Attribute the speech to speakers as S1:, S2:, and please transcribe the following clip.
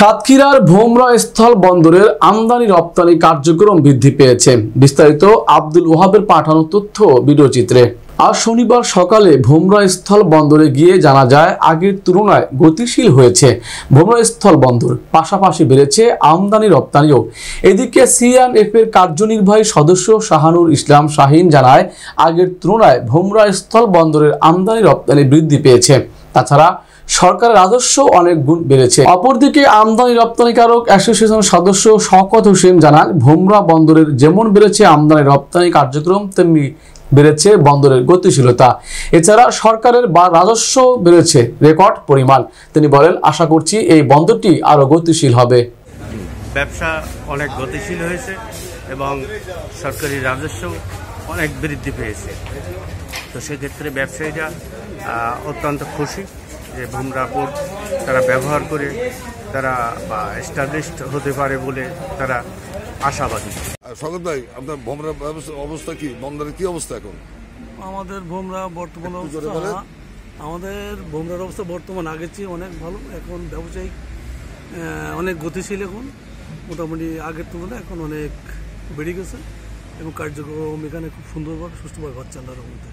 S1: সাতক্ষীরার ভোমরা স্থল বন্দরের আমদানি রপ্তানি কার্যক্রম বৃদ্ধি পেয়েছে। বিস্তারিত আব্দুল ওহাবের পাঠানো তথ্য ভিডিও চিত্রে। আজ শনিবার সকালে ভোমরা স্থল বন্দরে গিয়ে জানা যায় আগের তুলনায় গতিশীল হয়েছে ভোমরা স্থল বন্দর, পাশাপাশি বেড়েছে আমদানি রপ্তানিও। এদিকে সিএনএফ এর কার্যনির্বাহী সদস্য শাহানুর ইসলাম শাহিন জানায় আগের তুলনায় ভোমরা স্থল বন্দরের আমদানি রপ্তানি বৃদ্ধি পেয়েছে। তাছাড়া সরকারের রাজস্ব অনেক গুণ বেড়েছে। অপরদিকে আমদানি রপ্তানিকারক অ্যাসোসিয়েশনের সদস্য শওকত হোসেন জানান ভোমরা বন্দরের যেমন বেড়েছে আমদানি রপ্তানি কার্যক্রম, তেমনি বেড়েছে বন্দরের গতিশীলতা। এছাড়া সরকারের রাজস্ব বেড়েছে রেকর্ড পরিমাণ। তিনি বলেন, আশা করছি এই বন্দরটি আরো গতিশীল হবে।
S2: ব্যবসা অনেক গতিশীল হয়েছে এবং সরকারি রাজস্ব অনেক বৃদ্ধি পেয়েছে। তো সেক্ষেত্রে ব্যবসায়ীরা অত্যন্ত খুশি যে ভোমরা পোর্ট তারা ব্যবহার করে তারা এস্টাবলিশড হতে পারে বলে তারা আশাবাদী।
S3: শওকত ভাই, আপনার ভোমরা অবস্থা কি, বন্দরের কি অবস্থা এখন?
S4: আমাদের ভোমরার অবস্থা বর্তমান আগের চেয়ে অনেক ভালো। এখন ব্যবসায়িক অনেক গতিশীল, এখন মোটামুটি আগের তুলনায় এখন অনেক বেড়ে গেছে এবং কার্যক্রম এখানে খুব সুন্দরভাবে সুষ্ঠুভাবে হচ্ছে আল্লাহর রহমতে।